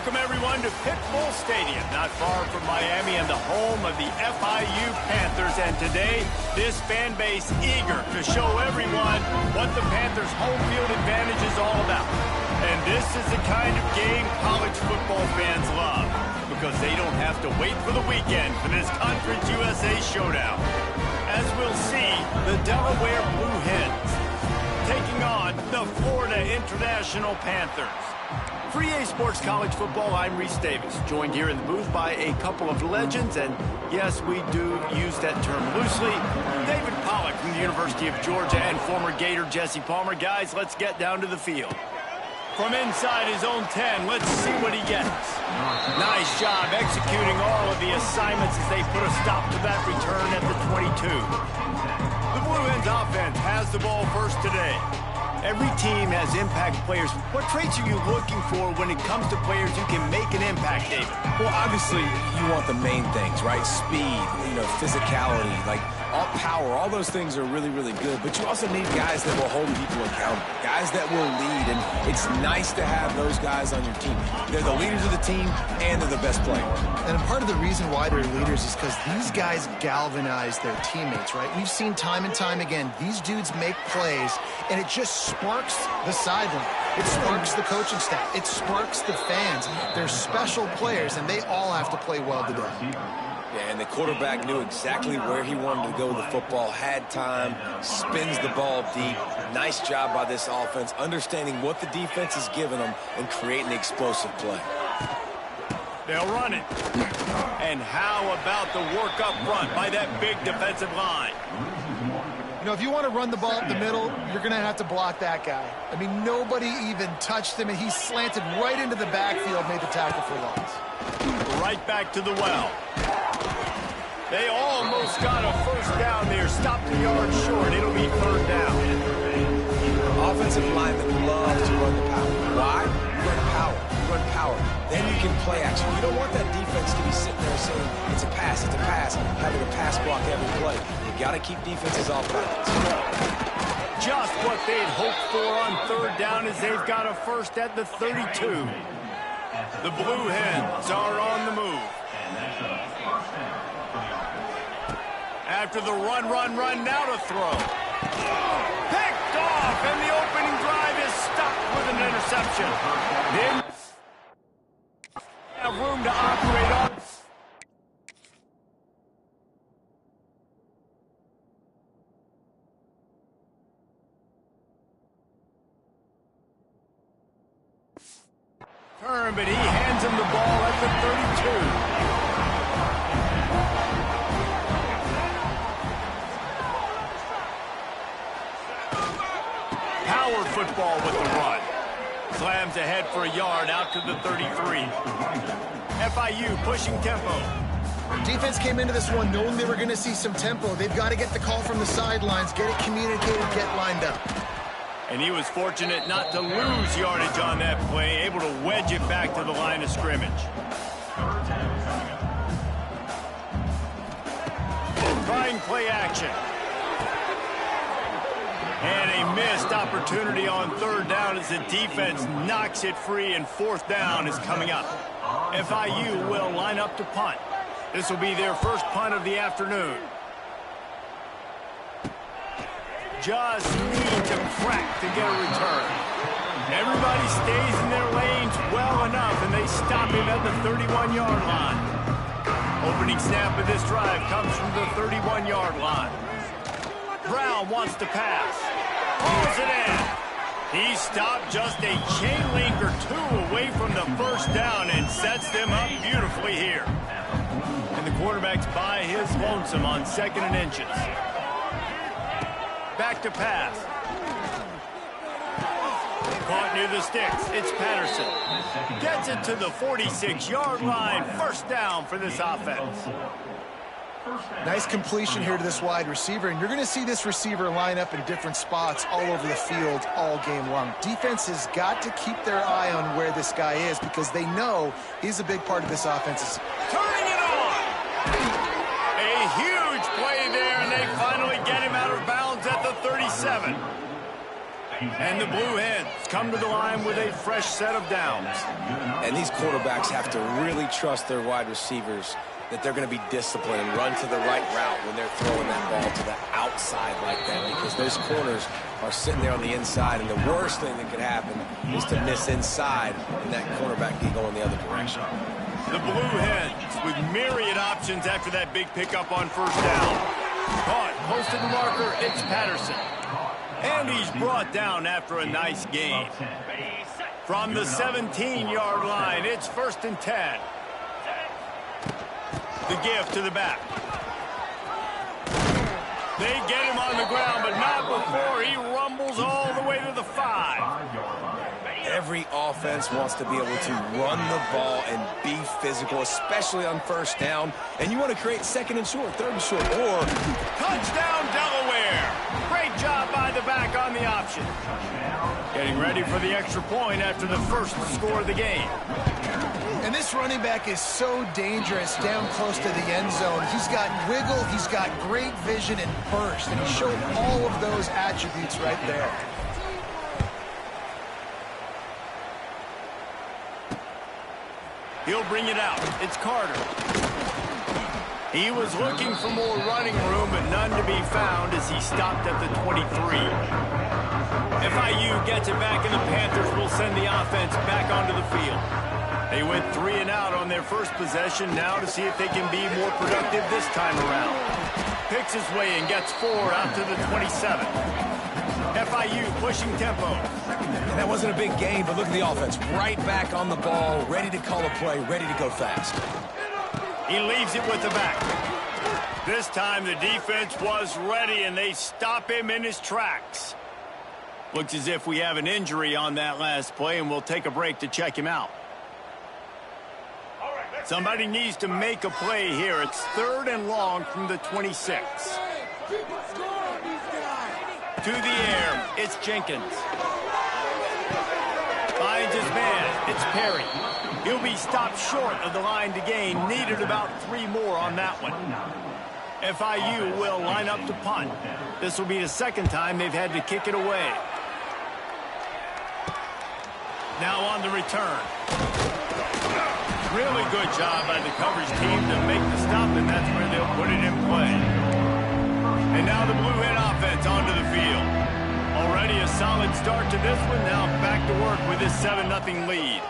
Welcome, everyone, to Pitbull Stadium, not far from Miami and the home of the FIU Panthers. And today, this fan base eager to show everyone what the Panthers' home field advantage is all about. And this is the kind of game college football fans love, because they don't have to wait for the weekend for this Conference USA showdown. As we'll see, the Delaware Blue Hens taking on the Florida International Panthers. For EA Sports College Football, I'm Reese Davis, joined here in the booth by a couple of legends, and yes, we do use that term loosely. David Pollack from the University of Georgia and former Gator Jesse Palmer. Guys, let's get down to the field. From inside his own 10, let's see what he gets. Nice job executing all of the assignments as they put a stop to that return at the 22. The Blue Hens offense has the ball first today. Every team has impact players. What traits are you looking for when it comes to players who can make an impact, David? Well, obviously, you want the main things, right? Speed, physicality, like all power. All those things are really, really good. But you also need guys that will hold people accountable, guys that will lead. And it's nice to have those guys on your team. They're the leaders of the team, and they're the best players. And part of the reason why they're leaders is because these guys galvanize their teammates, right? We've seen time and time again, these dudes make plays, and it just sparks the sideline. It sparks the coaching staff. It sparks the fans. They're special players, and they all have to play well today. Yeah, and the quarterback knew exactly where he wanted to go with the football, had time, spins the ball deep. Nice job by this offense, understanding what the defense is giving them and creating an explosive play. They'll run it. And how about the work up front by that big defensive line? If you want to run the ball up the middle, you're going to have to block that guy. I mean, nobody even touched him, and he slanted right into the backfield, made the tackle for loss. Right back to the well. They almost got a first down there. Stopped a yard short. It'll be third down. Offensive linemen love to run the power. Why? You run power. You run power. Then you can play action. You don't want that defense to be sitting there saying, it's a pass, having a pass block every play. You got to keep defenses off balance. Just what they'd hoped for on third down as they've got a first at the 32. The Blue Hens are on the move. After the run, now to throw. Picked off, and the opening drive is stopped with an interception. Then have room to operate on. Turn, but he hands him the ball at the 32. Power football with the run. Slams ahead for a yard out to the 33. FIU pushing tempo. Defense came into this one knowing they were going to see some tempo. They've got to get the call from the sidelines, get it communicated, get lined up. And he was fortunate not to lose yardage on that play, able to wedge it back to the line of scrimmage. Trying play action. And a missed opportunity on third down as the defense knocks it free, and fourth down is coming up. FIU will line up to punt. This will be their first punt of the afternoon. Just need to crack to get a return. Everybody stays in their lanes well enough, and they stop him at the 31-yard line. Opening snap of this drive comes from the 31-yard line. Brown wants to pass. Pulls it in. He stopped just a chain link or two away from the first down and sets them up beautifully here. And the quarterback's by his lonesome on 2nd and inches. Back to pass. Caught near the sticks. It's Patterson. Gets it to the 46-yard line. First down for this offense. Nice completion here to this wide receiver, and you're going to see this receiver line up in different spots all over the field all game long. Defense has got to keep their eye on where this guy is because they know he's a big part of this offense. Turning it on! A huge play there, and they finally get him out of bounds at the 37. And the Blue Hens come to the line with a fresh set of downs. And these quarterbacks have to really trust their wide receivers that they're going to be disciplined and run to the right route when they're throwing that ball to the outside like that, because those corners are sitting there on the inside, and the worst thing that could happen is to miss inside and that cornerback can go in the other direction. The Blue Hens with myriad options after that big pickup on first down. Caught, close to the marker, it's Patterson. And he's brought down after a nice gain. From the 17-yard line, it's 1st and 10. The give to the back. They get him on the ground, but not before he rumbles all the way to the 5. Every offense wants to be able to run the ball and be physical, especially on first down. And you want to create 2nd and short, 3rd and short, or... Touchdown, Delaware! Great job by the back on the option. Getting ready for the extra point after the first score of the game. And this running back is so dangerous down close to the end zone. He's got wiggle, he's got great vision and burst, and he showed all of those attributes right there. He'll bring it out. It's Carter. He was looking for more running room, but none to be found as he stopped at the 23. FIU gets it back, and the Panthers will send the offense back onto the field. They went 3 and out on their first possession, now to see if they can be more productive this time around. Picks his way and gets 4 out to the 27. FIU pushing tempo. And that wasn't a big gain, but look at the offense. Right back on the ball, ready to call a play, ready to go fast. He leaves it with the back. This time the defense was ready, and they stop him in his tracks. Looks as if we have an injury on that last play, and we'll take a break to check him out. Somebody needs to make a play here. It's 3rd and long from the 26. To the air, it's Jenkins. Finds his man, it's Perry. He'll be stopped short of the line to gain. Needed about 3 more on that one. FIU will line up to punt. This will be the 2nd time they've had to kick it away. Now on the return. Really good job by the coverage team to make the stop, and that's where they'll put it in play. And now the Blue Hen offense onto the field. Already a solid start to this one. Now back to work with this 7-0 lead.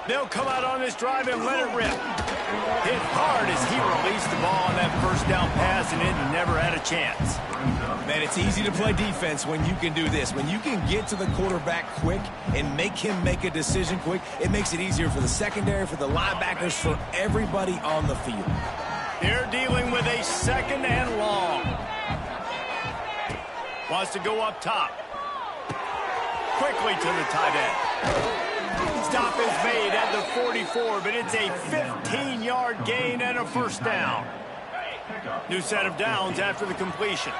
They'll come out on this drive and let it rip. Hit hard as he released the ball on that first down pass, and it never had a chance. Man, it's easy to play defense when you can do this. When you can get to the quarterback quick and make him make a decision quick, it makes it easier for the secondary, for the linebackers, for everybody on the field. They're dealing with a 2nd and long. Wants to go up top. Quickly to the tight end. Stop is made at the 44, but it's a 15-yard gain and a first down. New set of downs after the completion.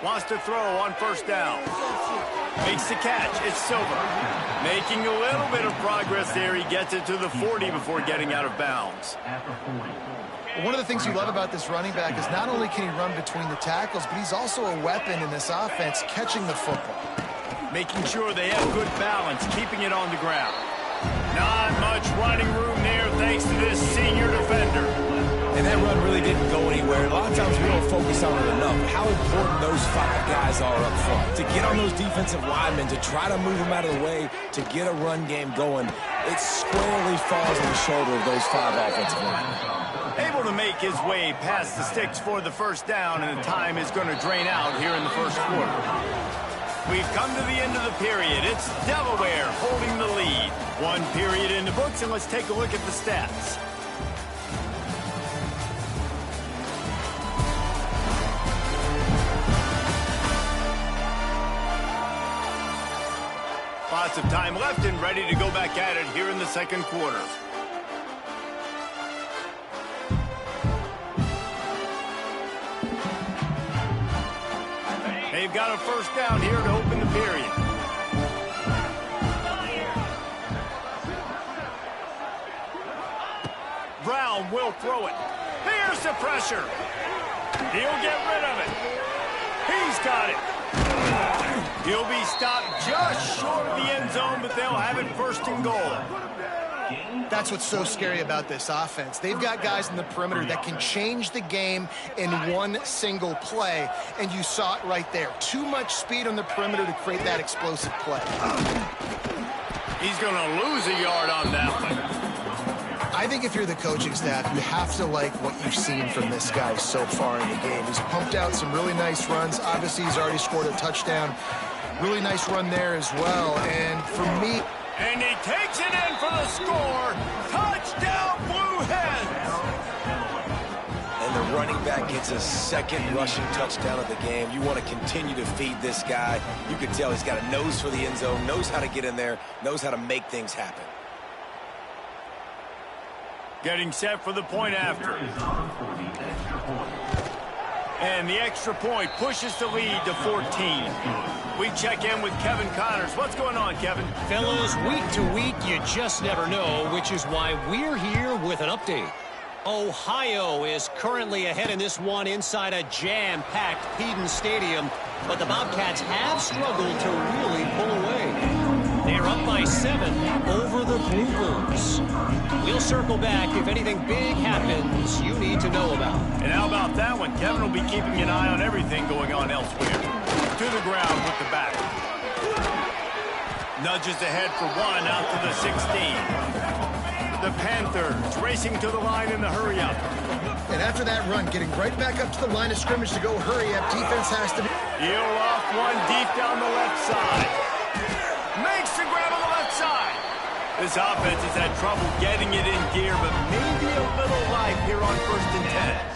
Wants to throw on first down. Makes the catch. It's Silver. Making a little bit of progress there. He gets it to the 40 before getting out of bounds. One of the things you love about this running back is not only can he run between the tackles, but he's also a weapon in this offense, catching the football. Making sure they have good balance, keeping it on the ground. Not much running room there thanks to this senior defender. And that run really didn't go anywhere. A lot of times we don't focus on it enough. How important those 5 guys are up front. To get on those defensive linemen, to try to move them out of the way, to get a run game going, it squarely falls on the shoulder of those 5 offensive linemen. Able to make his way past the sticks for the first down, and the time is going to drain out here in the first quarter. We've come to the end of the period. It's Delaware holding the lead. 1 period in the books, and let's take a look at the stats. Lots of time left and ready to go back at it here in the second quarter. They've got a first down here to open the period. Brown will throw it. Here's the pressure. He'll get rid of it. He's got it. He'll be stopped just short of the end zone, but they'll have it first and goal. That's what's so scary about this offense. They've got guys in the perimeter that can change the game in one single play, and you saw it right there. Too much speed on the perimeter to create that explosive play. He's going to lose a yard on that one. I think if you're the coaching staff, you have to like what you've seen from this guy so far in the game. He's pumped out some really nice runs. Obviously, he's already scored a touchdown. Really nice run there as well. And for me... And he takes it in for the score. Touchdown, Blue Hens! And the running back gets a second rushing touchdown of the game. You want to continue to feed this guy. You can tell he's got a nose for the end zone, knows how to get in there, knows how to make things happen. Getting set for the point after. And the extra point pushes the lead to 14. We check in with Kevin Connors. What's going on, Kevin? Fellas, week to week, you just never know, which is why we're here with an update. Ohio is currently ahead in this one inside a jam-packed Peden Stadium, but the Bobcats have struggled to really pull away. They're up by 7 over the Bluebirds. We'll circle back if anything big happens you need to know about. And how about that one? Kevin will be keeping an eye on everything going on elsewhere. To the ground with the back. Nudges ahead for 1 out to the 16. The Panthers racing to the line in the hurry-up. And after that run, getting right back up to the line of scrimmage to go hurry-up, defense has to be... Heel off one deep down the left side. Makes the grab on the left side. This offense has had trouble getting it in gear, but maybe a little life here on 1st and 10.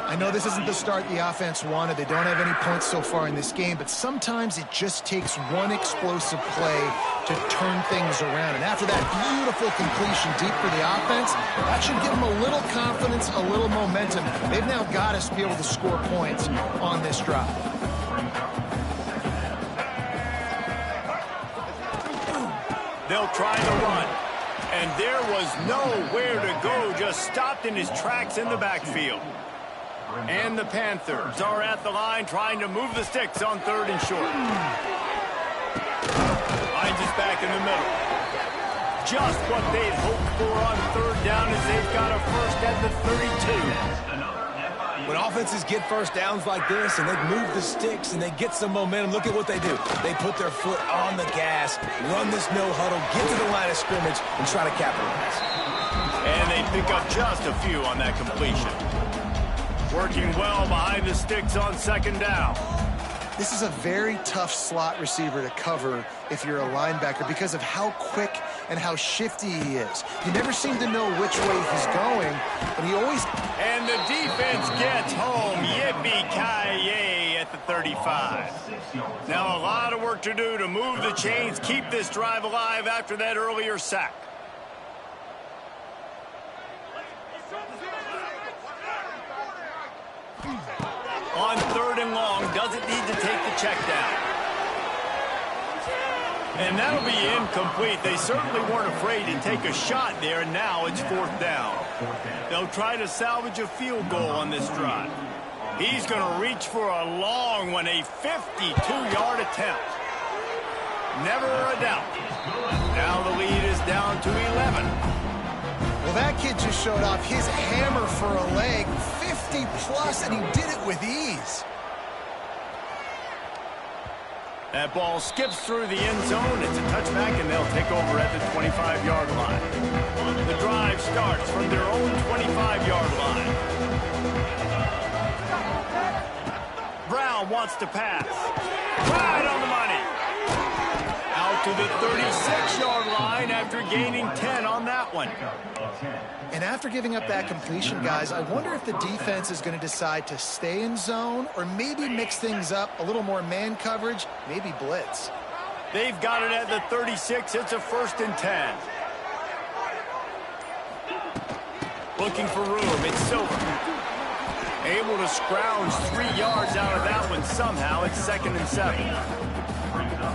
I know this isn't the start the offense wanted. They don't have any points so far in this game, but sometimes it just takes one explosive play to turn things around. And after that beautiful completion deep for the offense, that should give them a little confidence, a little momentum. They've now got us to be able to score points on this drive. They'll try to run. And there was nowhere to go, just stopped in his tracks in the backfield. And the Panthers are at the line trying to move the sticks on 3rd and short. Hines is back in the middle. Just what they'd hoped for on 3rd down as they've got a first at the 32. When offenses get first downs like this and they move the sticks and they get some momentum, look at what they do. They put their foot on the gas, run this no huddle, get to the line of scrimmage, and try to capitalize. And they pick up just a few on that completion. Working well behind the sticks on 2nd down. This is a very tough slot receiver to cover if you're a linebacker because of how quick and how shifty he is. You never seem to know which way he's going, and he always... And the defense gets home. Yippee-ki-yay at the 35. Now a lot of work to do to move the chains, keep this drive alive after that earlier sack. On 3rd and long, doesn't need to take the check down. And that'll be incomplete. They certainly weren't afraid to take a shot there, and now it's 4th down. They'll try to salvage a field goal on this drive. He's going to reach for a long one, a 52-yard attempt. Never a doubt. Now the lead is down to 11. Well, that kid just showed off his hammer for a leg, 50-plus, and he did it with ease. That ball skips through the end zone. It's a touchback, and they'll take over at the 25-yard line. The drive starts from their own 25-yard line. Brown wants to pass. Right on the money. Out to the 36-yard line after gaining 10 on that one. And after giving up that completion, guys, I wonder if the defense is going to decide to stay in zone or maybe mix things up, a little more man coverage, maybe blitz. They've got it at the 36. It's a 1st and 10. Looking for room. It's Silver. Able to scrounge 3 yards out of that one somehow. It's 2nd and 7.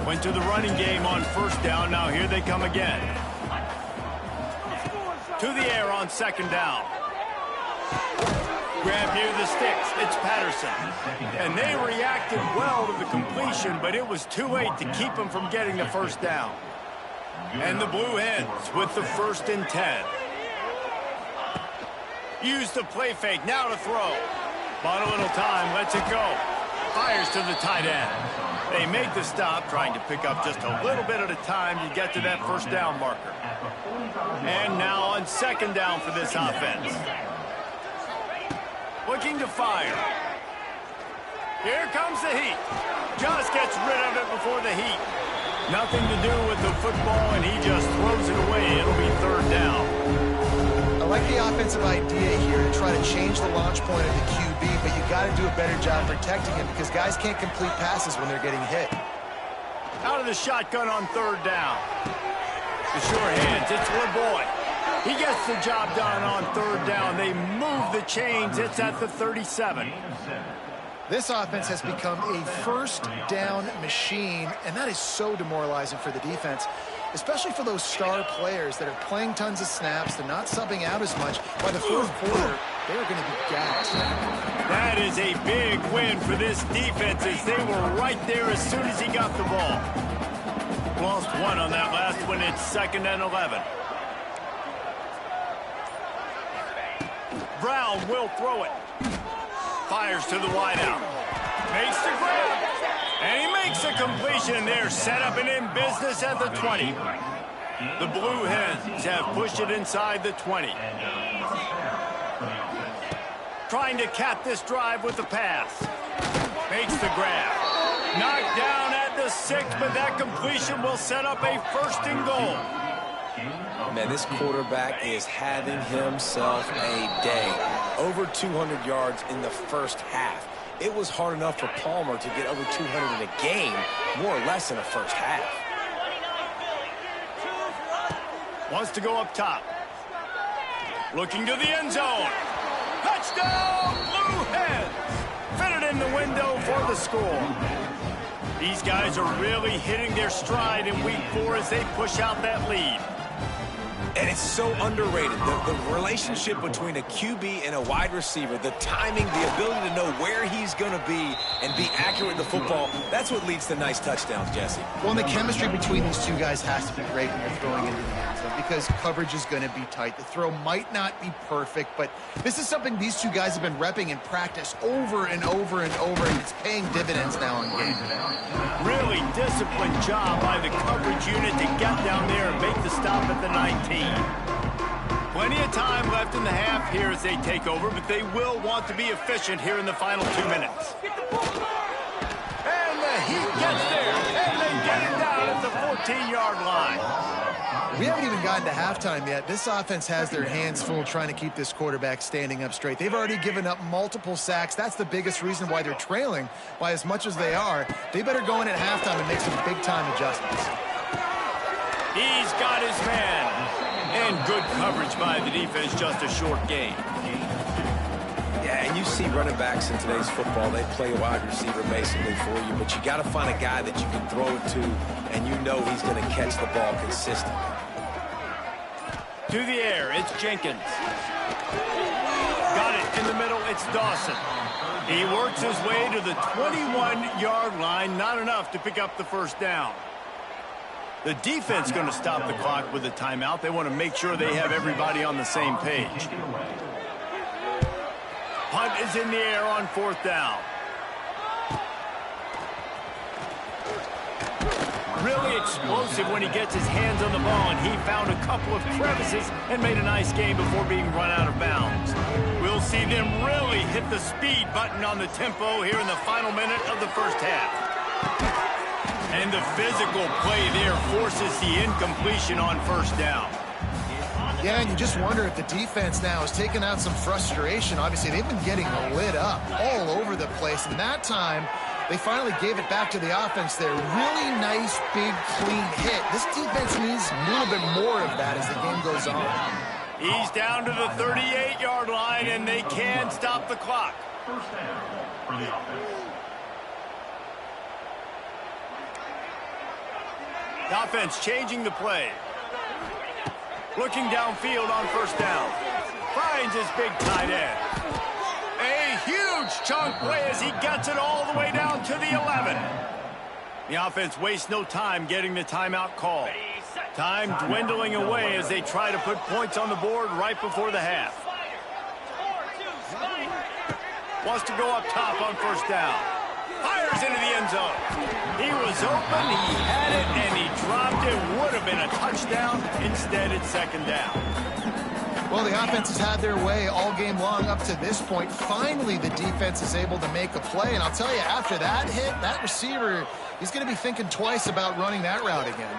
Went to the running game on 1st down. Now here they come again. To the air on 2nd down. Grab near the sticks. It's Patterson. And they reacted well to the completion, but it was too late to keep them from getting the first down. And the Blue Hens with the 1st and 10. Use the play fake. Now to throw. Bought a little time. Lets it go. Fires to the tight end. They make the stop, trying to pick up just a little bit at a time to get to that first down marker. And now on 2nd down for this offense. Looking to fire. Here comes the heat. Just gets rid of it before the heat. Nothing to do with the football, and he just throws it away. It'll be 3rd down. I like the offensive idea here to try to change the launch point of the QB, but you got to do a better job protecting him because guys can't complete passes when they're getting hit. Out of the shotgun on 3rd down. The short hands, it's LeBoy. He gets the job done on 3rd down. They move the chains. It's at the 37. This offense has become a first down machine, and that is so demoralizing for the defense, especially for those star players that are playing tons of snaps. They're not subbing out as much. By the 4th quarter, they're going to be gassed. That is a big win for this defense as they were right there as soon as he got the ball. Lost 1 on that last one. It's 2nd and 11. Brown will throw it. Fires to the wideout. Makes the grab. And he makes a completion there. Set up and in business at the 20. The Blue Hens have pushed it inside the 20. Trying to cap this drive with the pass. Makes the grab. Knocked down at the 6, but that completion will set up a 1st and goal. Man, this quarterback is having himself a day. Over 200 yards in the first half. It was hard enough for Palmer to get over 200 in a game, more or less in the first half. Wants to go up top. Looking to the end zone. Touchdown, Blue Hens! Fitted in the window for the score. These guys are really hitting their stride in week 4 as they push out that lead. And it's so underrated. The relationship between a QB and a wide receiver, the timing, the ability to know where he's going to be and be accurate with the football, that's what leads to nice touchdowns, Jesse. Well, and the chemistry between these two guys has to be great when you're throwing into the end zone because coverage is going to be tight. The throw might not be perfect, but this is something these two guys have been repping in practice over and over and over, and it's paying dividends now in game. Really disciplined job by the coverage unit to get down there and make the stop at the 19. Plenty of time left in the half here as they take over, but they will want to be efficient here in the final 2 minutes. And the Heat gets there, and they get it down at the 14-yard line. We haven't even gotten to halftime yet. This offense has their hands full trying to keep this quarterback standing up straight. They've already given up multiple sacks. That's the biggest reason why they're trailing by as much as they are. They better go in at halftime and make some big-time adjustments. He's got his man. And good coverage by the defense, just a short gain. Yeah, and you see running backs in today's football, they play a wide receiver basically for you, but you got to find a guy that you can throw it to, and you know he's going to catch the ball consistently. To the air, it's Jenkins. Got it in the middle, it's Dawson. He works his way to the 21-yard line, not enough to pick up the first down. The defense going to stop the clock with a timeout. They want to make sure they have everybody on the same page. Punt is in the air on 4th down. Really explosive when he gets his hands on the ball, and he found a couple of crevices and made a nice game before being run out of bounds. We'll see them really hit the speed button on the tempo here in the final minute of the first half. And the physical play there forces the incompletion on 1st down. Yeah, and you just wonder if the defense now has taken out some frustration. Obviously, they've been getting lit up all over the place. And that time, they finally gave it back to the offense there. Really nice, big, clean hit. This defense needs a little bit more of that as the game goes on. He's down to the 38-yard line, and they can stop the clock. First down for the offense. The offense changing the play. Looking downfield on 1st down. Finds his big tight end. Huge chunk play as he gets it all the way down to the 11. The offense wastes no time getting the timeout call. Time dwindling away as they try to put points on the board right before the half. Wants to go up top on first down. Fires into the end zone. He was open, he had it, and he dropped it. Would have been a touchdown. Instead, it's second down. Well, the offense has had their way all game long up to this point. Finally, the defense is able to make a play. And I'll tell you, after that hit, that receiver, he's going to be thinking twice about running that route again.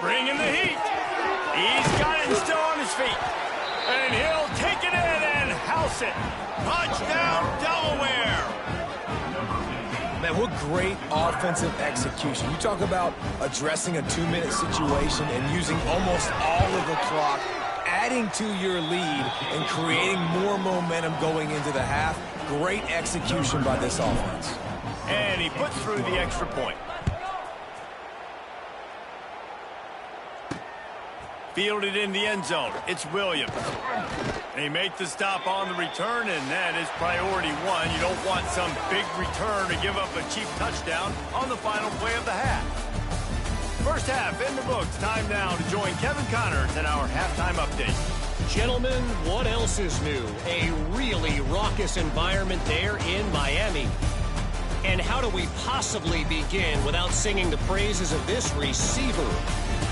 Bring in the heat. He's got it and still on his feet. And he'll take it in and house it. Touchdown, Delaware. Man, what great offensive execution. You talk about addressing a 2-minute situation and using almost all of the clock, adding to your lead and creating more momentum going into the half. Great execution by this offense. And he puts through the extra point. Fielded in the end zone. It's Williams. They make the stop on the return, and that is priority one. You don't want some big return to give up a cheap touchdown on the final play of the half. First half in the books. Time now to join Kevin Connors in our halftime update. Gentlemen, what else is new? A really raucous environment there in Miami. And how do we possibly begin without singing the praises of this receiver?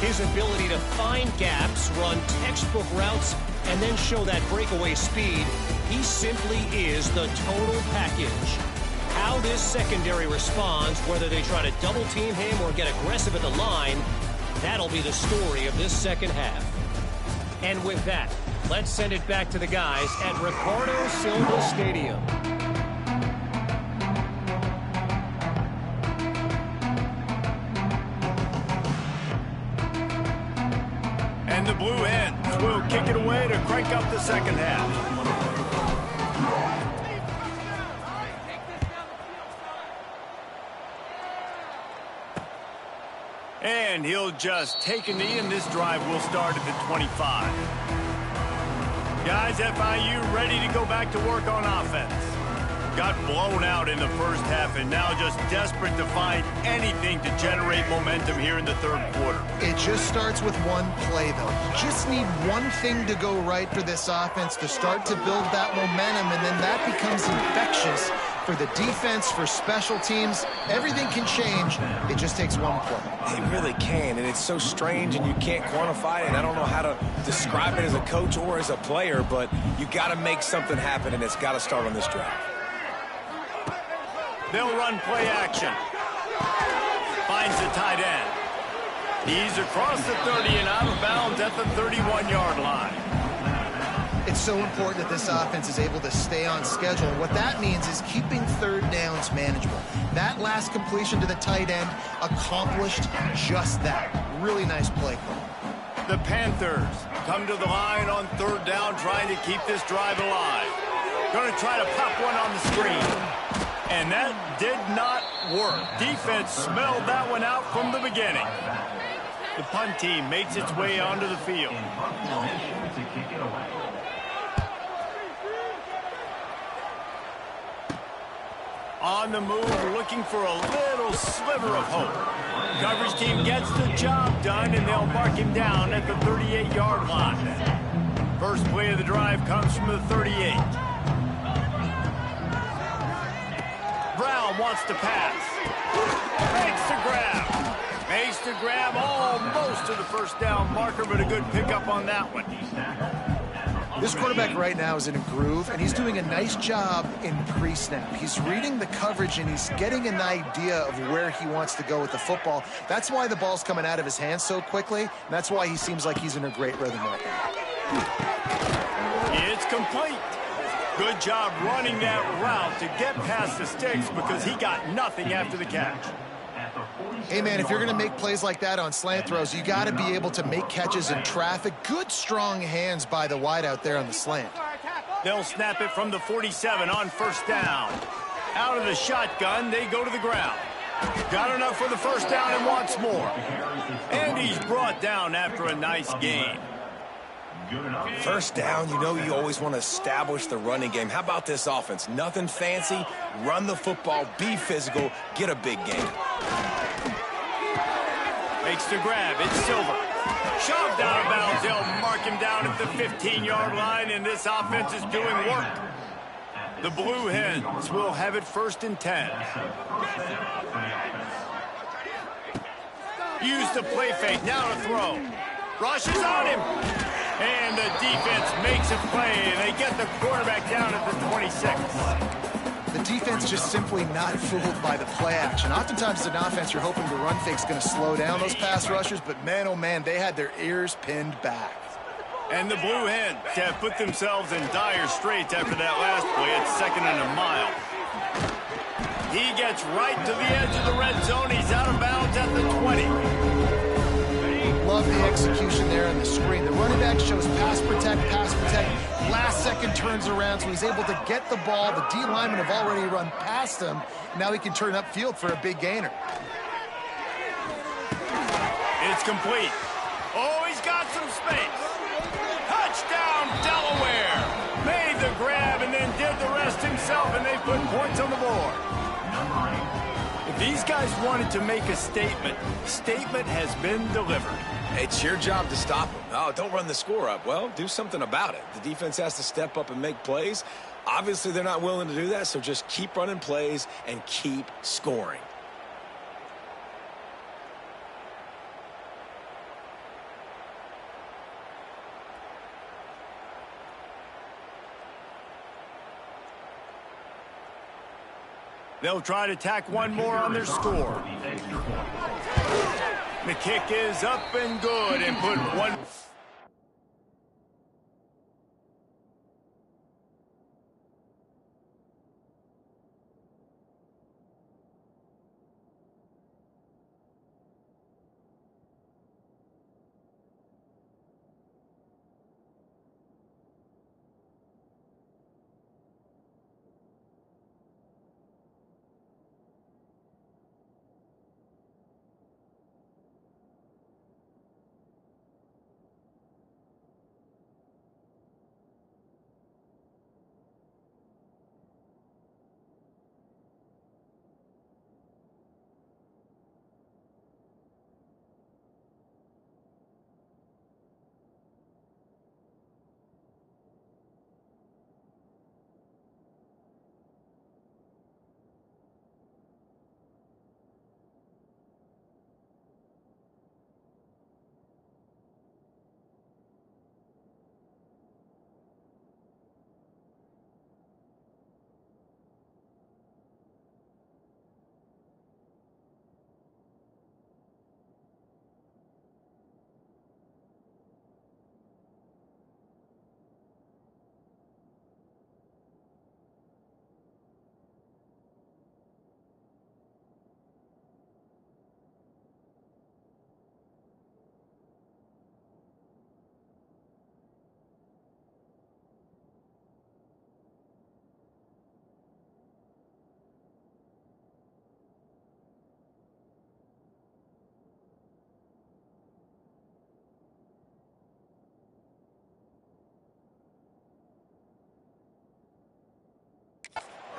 His ability to find gaps, run textbook routes, and then show that breakaway speed. He simply is the total package. How this secondary responds, whether they try to double team him or get aggressive at the line, that'll be the story of this second half. And with that, let's send it back to the guys at Ricardo Silva Stadium. And the Blue Hens will kick it away to crank up the second half. And he'll just take a knee, and this drive will start at the 25. Guys, FIU ready to go back to work on offense. Got blown out in the first half and now just desperate to find anything to generate momentum here in the third quarter. It just starts with one play, though. You just need one thing to go right for this offense to start to build that momentum, and then that becomes infectious for the defense, for special teams. Everything can change. It just takes one play. It really can, and it's so strange, and you can't quantify it. And I don't know how to describe it as a coach or as a player, but you got to make something happen, and it's got to start on this drive. They'll run play action. Finds the tight end. He's across the 30 and out of bounds at the 31-yard line. It's so important that this offense is able to stay on schedule. And what that means is keeping third downs manageable. That last completion to the tight end accomplished just that. Really nice play call. The Panthers come to the line on third down, trying to keep this drive alive. Going to try to pop one on the screen. And that did not work. Defense smelled that one out from the beginning. The punt team makes its way onto the field. On the move, looking for a little sliver of hope. Coverage team gets the job done, and they'll mark him down at the 38-yard line. First play of the drive comes from the 38. Brown wants to pass. Makes the grab. Makes the grab almost to the first down marker, but a good pickup on that one. This quarterback right now is in a groove, and he's doing a nice job in pre-snap. He's reading the coverage, and he's getting an idea of where he wants to go with the football. That's why the ball's coming out of his hands so quickly, and that's why he seems like he's in a great rhythm right now. It's complete. Good job running that route to get past the sticks because he got nothing after the catch. Hey, man, if you're going to make plays like that on slant throws, you got to be able to make catches in traffic. Good, strong hands by the wide out there on the slant. They'll snap it from the 47 on first down. Out of the shotgun, they go to the ground. Got enough for the first down and wants more. And he's brought down after a nice gain. Good enough. First down, you know you always want to establish the running game. How about this offense? Nothing fancy. Run the football, be physical, get a big gain. Makes the grab. It's Silver. Shoved out of bounds. They'll mark him down at the 15-yard line, and this offense is doing work. The Blue Hens will have it 1st and 10. Use the play fake. Now to throw. Rushes on him. And the defense makes a play. They get the quarterback down at the 26. The defense just simply not fooled by the play action. Oftentimes as an offense, you're hoping the run fake's going to slow down those pass rushers, but man, oh man, they had their ears pinned back. And the Blue Hens have put themselves in dire straits after that last play at 2nd and a mile. He gets right to the edge of the red zone. He's out of bounds at the 20. Love the execution there on the screen. The running back shows pass protect. Last second turns around, so he's able to get the ball. The D linemen have already run past him. Now he can turn upfield for a big gainer. It's complete. Oh, he's got some space. Touchdown, Delaware. Made the grab and then did the rest himself, and they put points on the board. If these guys wanted to make a statement has been delivered. It's your job to stop them. Oh, don't run the score up. Well, do something about it. The defense has to step up and make plays. Obviously, they're not willing to do that, so just keep running plays and keep scoring. They'll try to tack one more on their score. The kick is up and good and put one.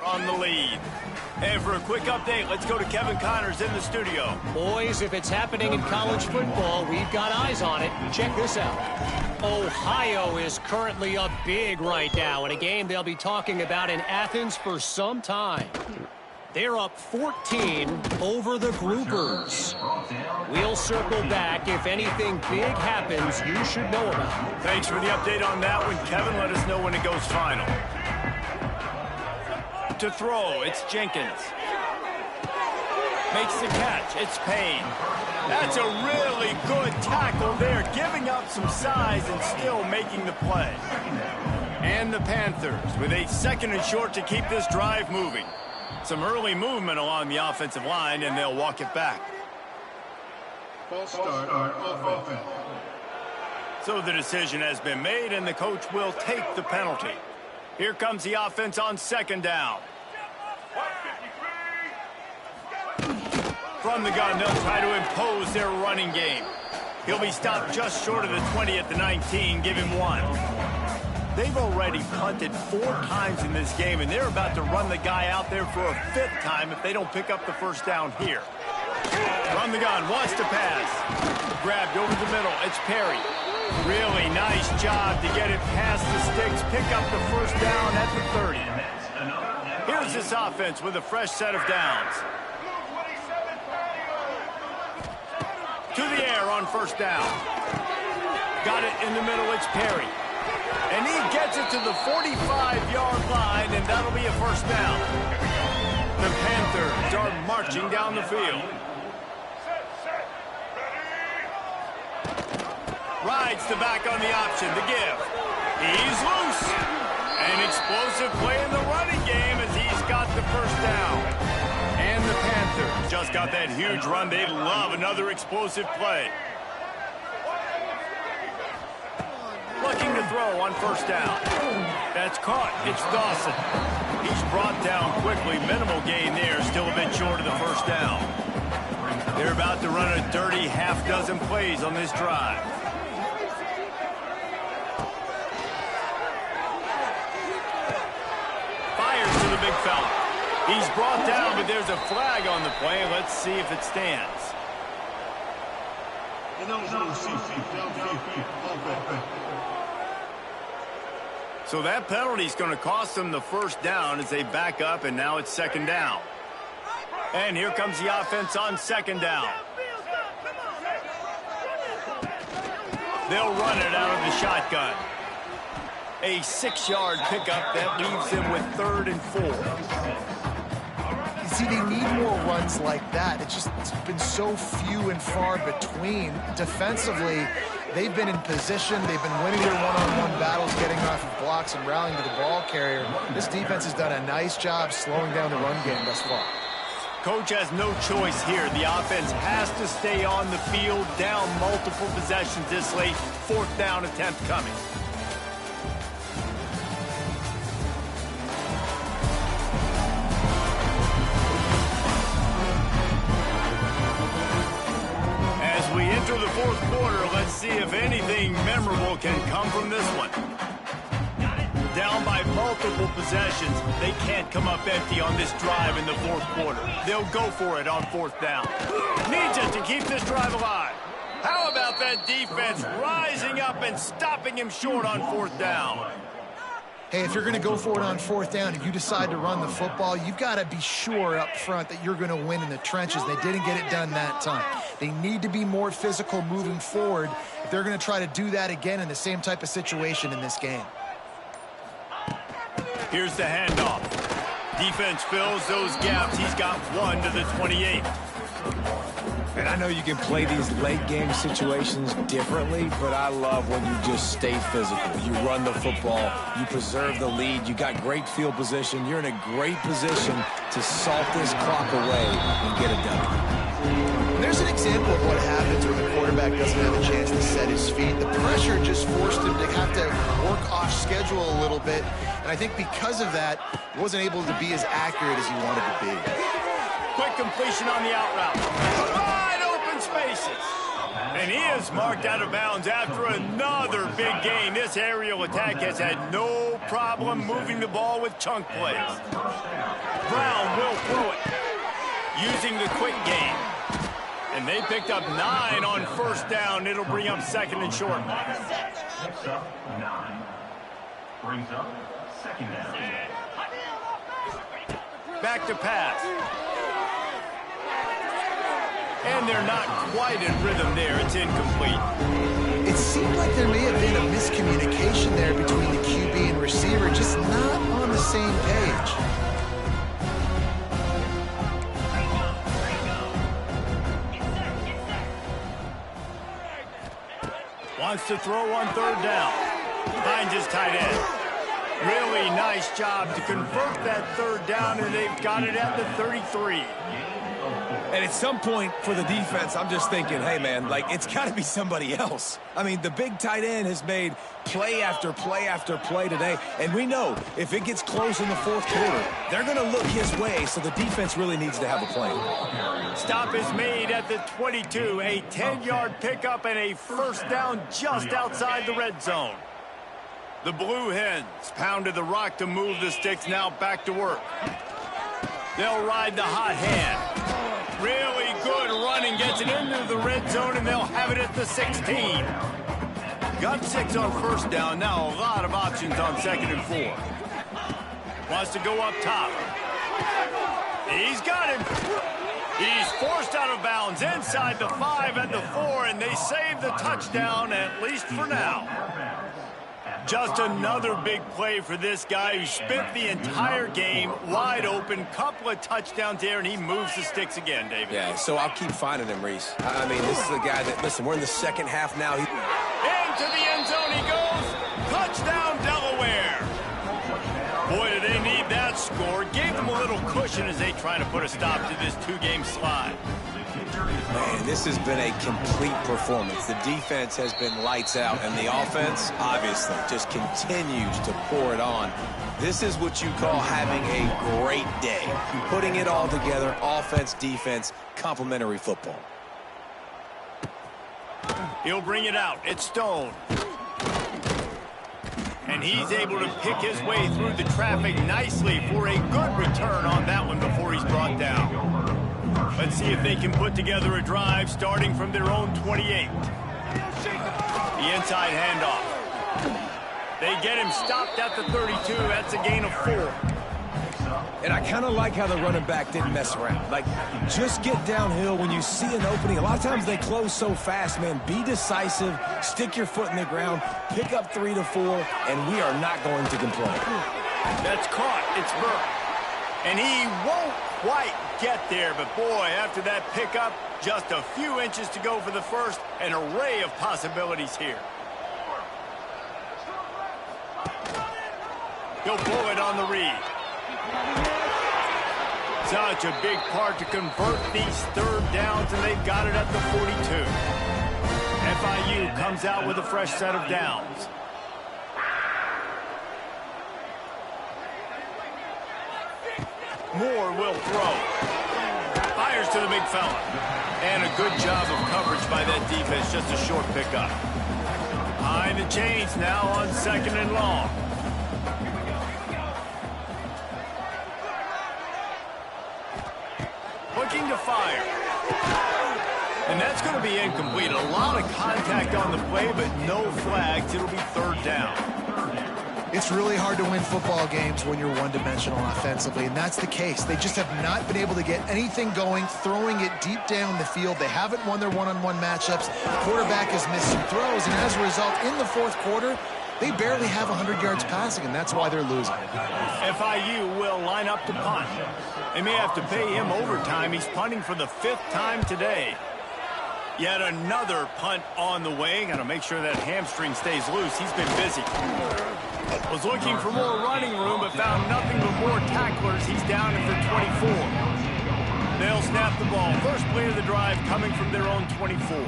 On the lead. And for a quick update, let's go to Kevin Connors in the studio. Boys, if it's happening in college football, we've got eyes on it. Check this out. Ohio is currently up big right now in a game they'll be talking about in Athens for some time. They're up 14 over the Groupers. We'll circle back. If anything big happens, you should know about it. Thanks for the update on that one, Kevin. Let us know when it goes final. To throw, it's Jenkins. Makes the catch, it's Payne. That's a really good tackle there, giving up some size and still making the play. And the Panthers with a 2nd and short to keep this drive moving. Some early movement along the offensive line, and they'll walk it back. False start on offense. So the decision has been made, and the coach will take the penalty. Here comes the offense on 2nd down. From the gun, they'll try to impose their running game. He'll be stopped just short of the 20 at the 19. Give him 1. They've already punted 4 times in this game, and they're about to run the guy out there for a 5th time if they don't pick up the first down here. From the gun, wants to pass. Grabbed over the middle. It's Perry. Really nice job to get it past the sticks. Pick up the first down at the 30. Here's this offense with a fresh set of downs. To the air on first down. Got it in the middle. It's Perry. And he gets it to the 45-yard line, and that'll be a first down. The Panthers are marching down the field. Rides the back on the option, the give. He's loose. An explosive play in the running game as he's got the first down. And the Panthers just got that huge run. They love another explosive play. Looking to throw on first down. That's caught. It's Dawson. He's brought down quickly. Minimal gain there. Still a bit short of the first down. They're about to run a dirty half-dozen plays on this drive. Fires to the big fella. He's brought down, but there's a flag on the play. Let's see if it stands. So that penalty is going to cost them the first down as they back up, and now it's second down. And here comes the offense on second down. They'll run it out of the shotgun. A 6-yard pickup that leaves them with 3rd and 4. You see, they need more runs like that. It's been so few and far between. Defensively, they've been in position. They've been winning their one-on-one battles, getting off of blocks and rallying to the ball carrier. This defense has done a nice job slowing down the run game thus far. Coach has no choice here. The offense has to stay on the field, down multiple possessions this late. 4th down attempt coming. As we enter the 4th quarter, let's see if anything memorable can come from this one. Down by multiple possessions. They can't come up empty on this drive in the 4th quarter. They'll go for it on 4th down. Needs it to keep this drive alive. How about that defense rising up and stopping him short on 4th down? Hey, if you're going to go for it on 4th down and you decide to run the football, you've got to be sure up front that you're going to win in the trenches. They didn't get it done that time. They need to be more physical moving forward if they're going to try to do that again in the same type of situation in this game. Here's the handoff. Defense fills those gaps. He's got 1 to the 28. And I know you can play these late-game situations differently, but I love when you just stay physical. You run the football. You preserve the lead. You got great field position. You're in a great position to salt this clock away and get it done. There's an example of what happens when the quarterback doesn't have a chance to set his feet. The pressure just forced him to have to work off schedule a little bit. And I think because of that, he wasn't able to be as accurate as he wanted to be. Quick completion on the out route. Wide open spaces. And he is marked out of bounds after another big gain. This aerial attack has had no problem moving the ball with chunk plays. Brown will throw it. Using the quick game. And they picked up 9 on first down. It'll bring up 2nd and short. Next up, 9. Brings up 2nd down. Back to pass. And they're not quite in rhythm there. It's incomplete. It seemed like there may have been a miscommunication there between the QB and receiver, just not on the same page. Wants to throw on 3rd down. Finds his tight end. Really nice job to convert that 3rd down, and they've got it at the 33. And at some point for the defense, I'm just thinking, hey, man, like, it's got to be somebody else. I mean, the big tight end has made play after play after play today. And we know if it gets close in the fourth quarter, they're going to look his way, so the defense really needs to have a plan. Stop is made at the 22. A 10-yard pickup and a first down just outside the red zone. The Blue Hens pounded the rock to move the sticks, now back to work. They'll ride the hot hand. Really good running, gets it into the red zone, and they'll have it at the 16. Got 6 on first down, now a lot of options on 2nd and 4. Wants to go up top. He's got him. He's forced out of bounds inside the 5 and the 4, and they save the touchdown, at least for now. Just another big play for this guy who spent the entire game wide open. Couple of touchdowns there, and he moves the sticks again, David. Yeah, so I'll keep finding him, Reese. I mean, this is the guy that, listen, we're in the second half now. Into the end zone he goes. Touchdown, Delaware. Boy, did they need that score. Gave them a little cushion as they try to put a stop to this 2-game slide. Man, this has been a complete performance. The defense has been lights out, and the offense, obviously, just continues to pour it on. This is what you call having a great day. Putting it all together, offense, defense, complementary football. He'll bring it out. It's Stone. And he's able to pick his way through the traffic nicely for a good return on that one before he's brought down. Let's see if they can put together a drive starting from their own 28. The inside handoff. They get him stopped at the 32. That's a gain of 4. And I kind of like how the running back didn't mess around. Like, just get downhill when you see an opening. A lot of times they close so fast, man. Be decisive, stick your foot in the ground, pick up 3 to 4, and we are not going to complain. That's caught. It's Burke. And he won't quite get there, but boy, after that pickup, just a few inches to go for the first. An array of possibilities here. He'll pull it on the read. Such a big part to convert these third downs, and they've got it at the 42. FIU comes out with a fresh set of downs. Moore will throw. Fires to the big fella. And a good job of coverage by that defense. Just a short pickup. Behind the chains now on 2nd and long. Looking to fire. And that's going to be incomplete. A lot of contact on the play, but no flags. It'll be 3rd down. It's really hard to win football games when you're one-dimensional offensively, and that's the case. They just have not been able to get anything going, throwing it deep down the field. They haven't won their one-on-one matchups. Quarterback has missed some throws, and as a result, in the fourth quarter, they barely have 100 yards passing, and that's why they're losing. FIU will line up to punt. They may have to pay him overtime. He's punting for the 5th time today. Yet another punt on the way. Got to make sure that hamstring stays loose. He's been busy. Was looking for more running room, but found nothing but more tacklers. He's down at the 24. They'll snap the ball. First play of the drive coming from their own 24.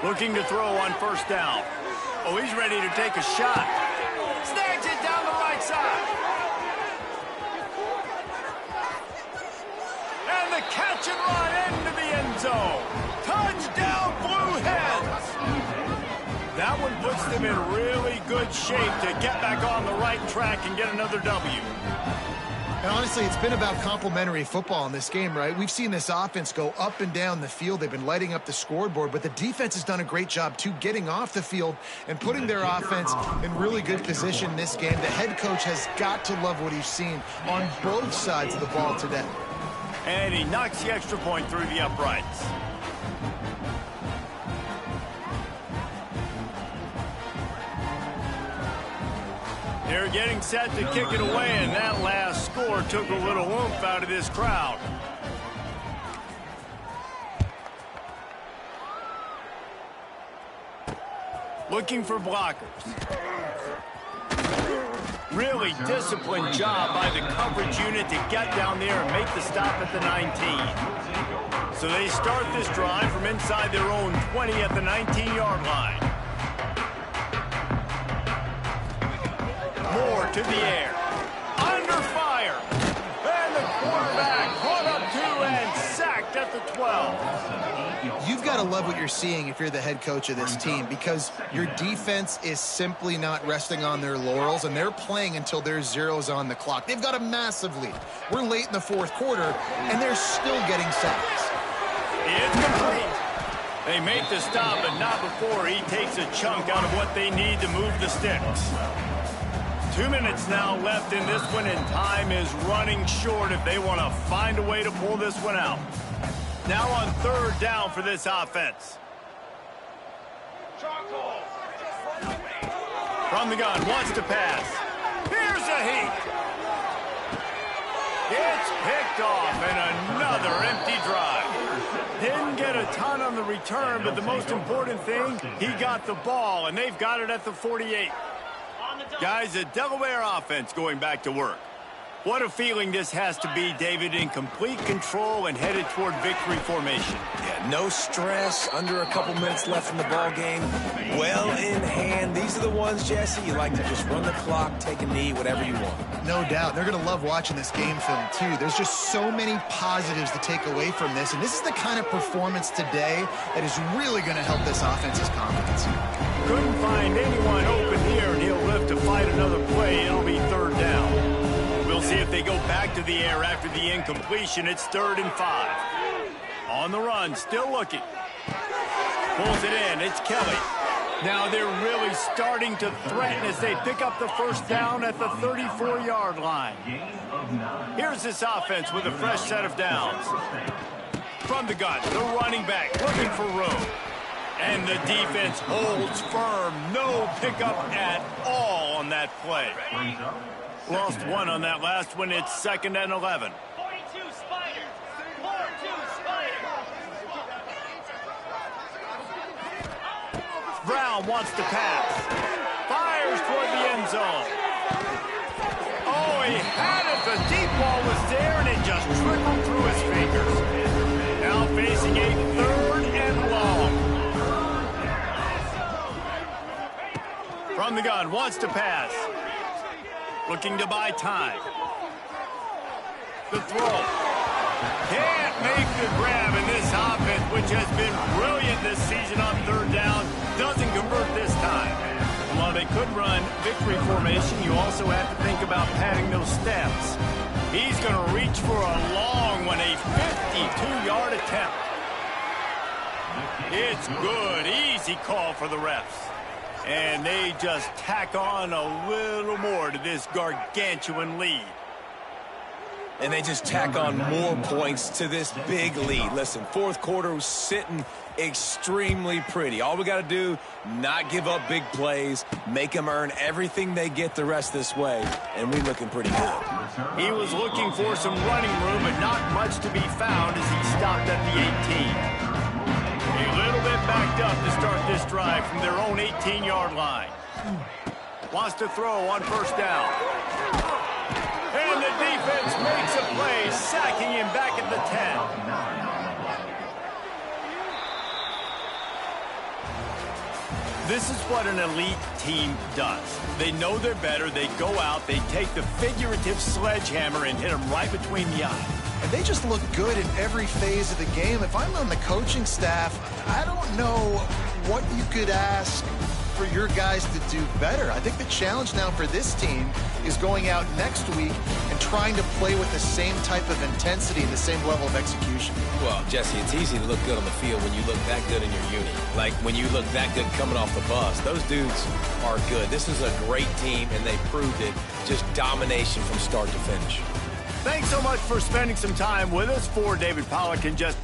Looking to throw on first down. Oh, he's ready to take a shot. Snags it down the right side. And the catch and run into the end zone. Touchdown, Blue Hens. That one puts them in really good shape to get back on the right track and get another W. And honestly, it's been about complementary football in this game, right? We've seen this offense go up and down the field. They've been lighting up the scoreboard, but the defense has done a great job, too, getting off the field and putting their offense in really good position in this game. The head coach has got to love what he's seen on both sides of the ball today. And he knocks the extra point through the uprights. They're getting set to kick it away, and that last score took a little oomph out of this crowd. Looking for blockers. Really disciplined job by the coverage unit to get down there and make the stop at the 19. So they start this drive from inside their own 20 at the 19-yard line. Moore to the air. Under fire. And the quarterback caught up to and sacked at the 12. You've got to love what you're seeing if you're the head coach of this team, because your defense is simply not resting on their laurels, and they're playing until there's zeros on the clock. They've got a massive lead. We're late in the fourth quarter, and they're still getting sacks. It's complete. They make the stop, but not before he takes a chunk out of what they need to move the sticks. 2 minutes now left in this one, and time is running short if they want to find a way to pull this one out. Now on third down for this offense. From the gun, wants to pass. Here's a heat. It's picked off, and another empty drive. Didn't get a ton on the return, but the most important thing, he got the ball, and they've got it at the 48. Guys, a Delaware offense going back to work. What a feeling this has to be, David, in complete control and headed toward victory formation. Yeah, no stress, under a couple minutes left in the ball game. Well in hand. These are the ones, Jesse, you like to just run the clock, take a knee, whatever you want. No doubt. They're going to love watching this game film, too. There's just so many positives to take away from this, and this is the kind of performance today that is really going to help this offense's confidence. Couldn't find anyone open here, and he'll live to fight another play. It'll be third down. We'll see if they go back to the air after the incompletion. It's 3rd and 5. On the run, still looking. Pulls it in. It's Kelly. Now they're really starting to threaten as they pick up the first down at the 34-yard line. Here's this offense with a fresh set of downs. From the gun, the running back looking for room. And the defense holds firm. No pickup at all on that play. Lost one on that last one. It's 2nd and 11. 42 Spiders. 42 Spiders. Brown wants to pass. Fires toward the end zone. Oh, he had it. The deep ball was there, and it just trickled through his fingers. Now facing a 3rd and long. From the gun, wants to pass. Looking to buy time. The throw. Can't make the grab, in this offense, which has been brilliant this season on 3rd down, doesn't convert this time. While they could run victory formation, you also have to think about padding those steps. He's going to reach for a long one, a 52-yard attempt. It's good. Easy call for the refs. And they just tack on a little more to this gargantuan lead. And they just tack on more points to this big lead. Listen, fourth quarter was sitting extremely pretty. All we got to do, not give up big plays, make them earn everything they get the rest this way, and we're looking pretty good. He was looking for some running room, but not much to be found as he stopped at the 18. A little bit backed up to start this drive from their own 18-yard line. Wants to throw on first down. And the defense makes a play, sacking him back at the 10. This is what an elite team does. They know they're better. They go out. They take the figurative sledgehammer and hit them right between the eyes. And they just look good in every phase of the game. If I'm on the coaching staff, I don't know what you could ask for your guys to do better. I think the challenge now for this team is going out next week and trying to play with the same type of intensity and the same level of execution. Well, Jesse, it's easy to look good on the field when you look that good in your unit. Like when you look that good coming off the bus. Those dudes are good. This is a great team, and they proved it. Just domination from start to finish. Thanks so much for spending some time with us. For David Pollack and just...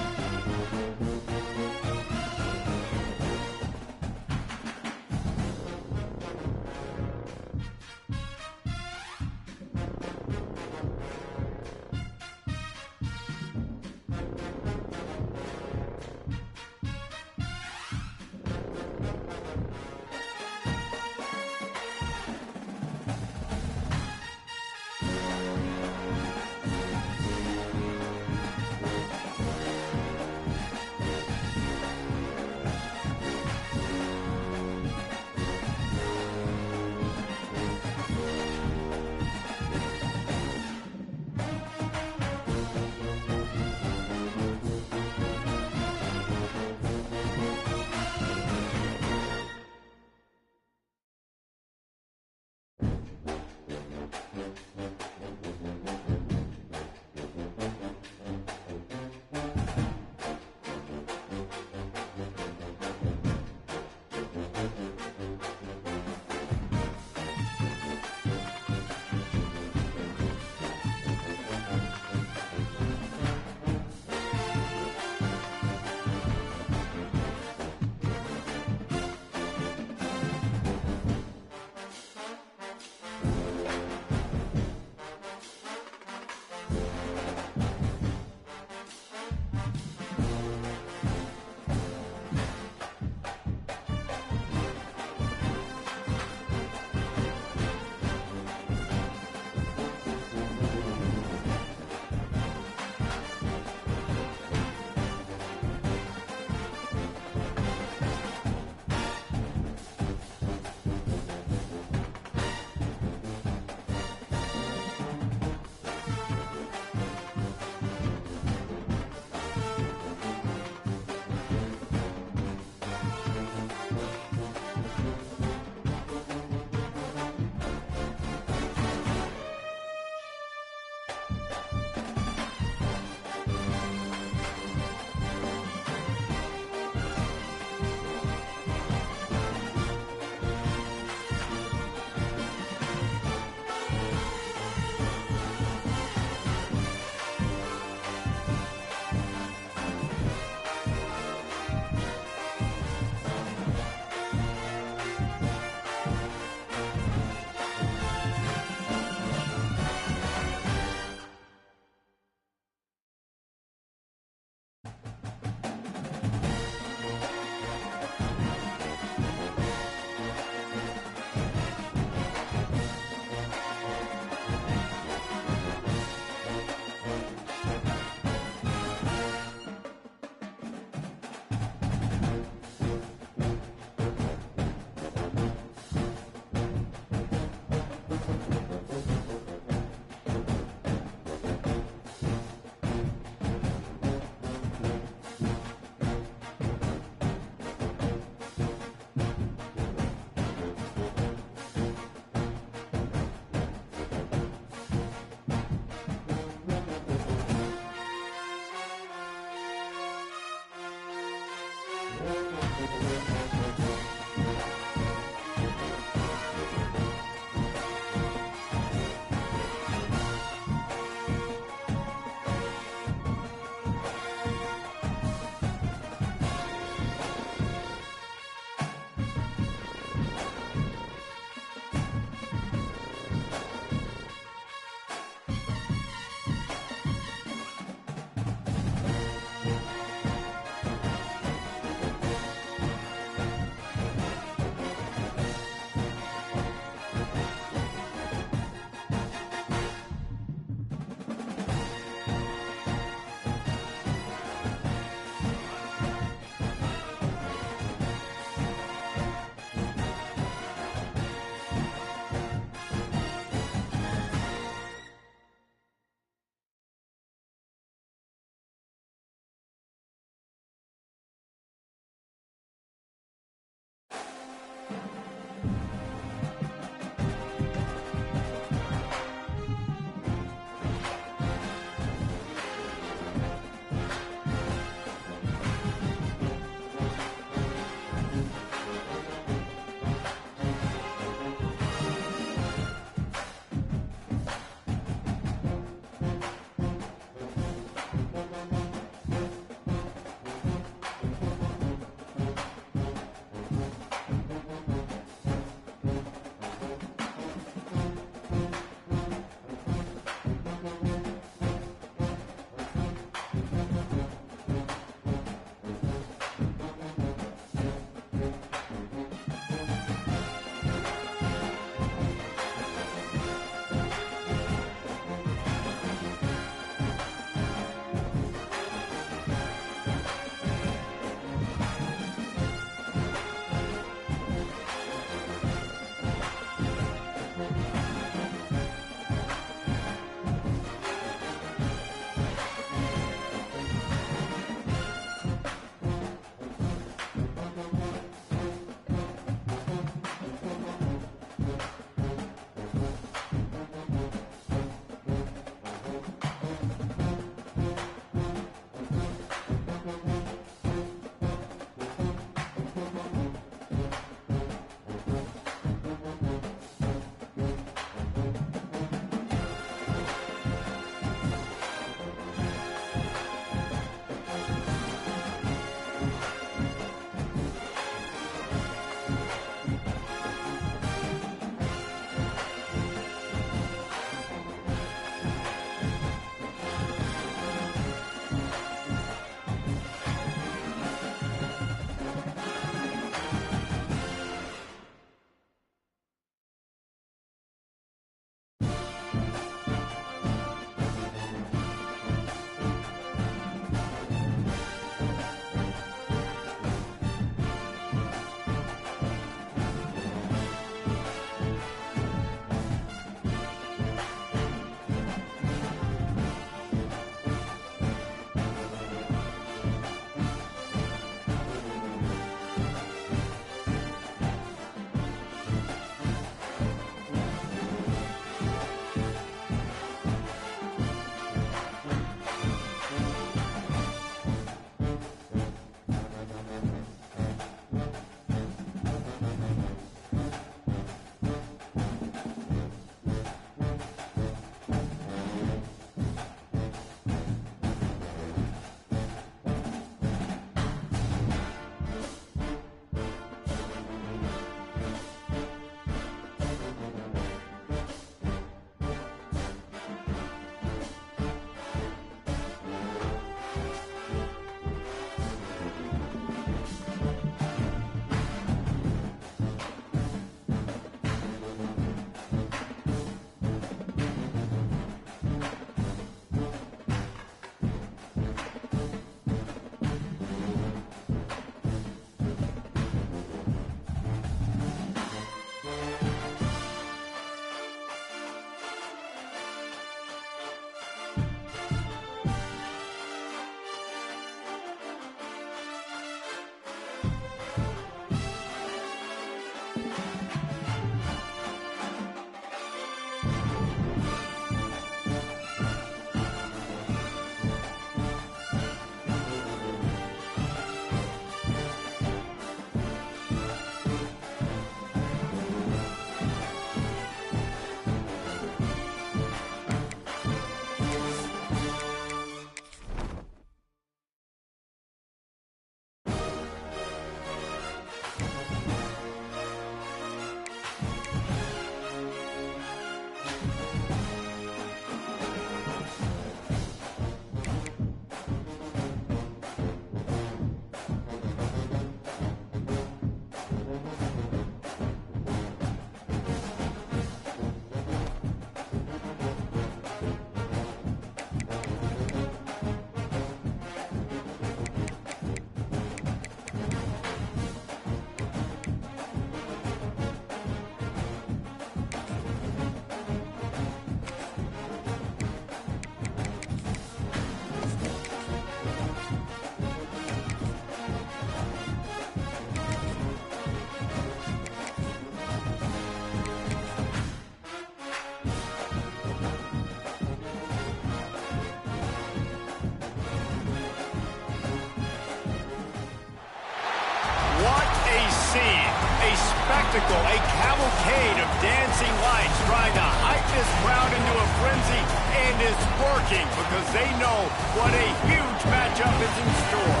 spectacle, a cavalcade of dancing lights trying to hype this crowd into a frenzy, and it's working because they know what a huge matchup is in store.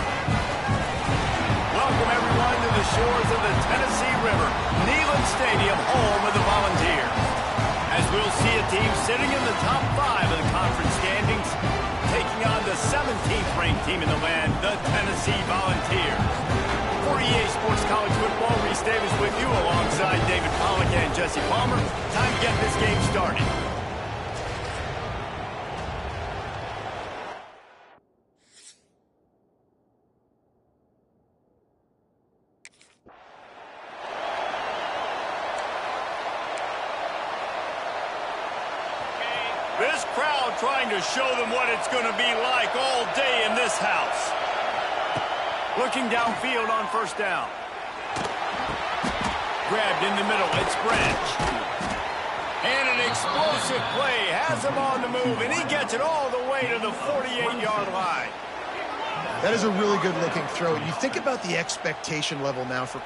Welcome everyone to the shores of the Tennessee River, Neyland Stadium, home of the Volunteers. As we'll see a team sitting in the top 5 of the conference standings, taking on the 17th ranked team in the land, the Tennessee Volunteers. For EA Sports College Football, Reese Davis with you alongside David Pollack and Jesse Palmer. Time to get this game started. This crowd trying to show them what it's going to be like all day in this house. Looking downfield on first down. Grabbed in the middle, it's Branch. And an explosive play has him on the move, and he gets it all the way to the 48-yard line. That is a really good-looking throw. You think about the expectation level now for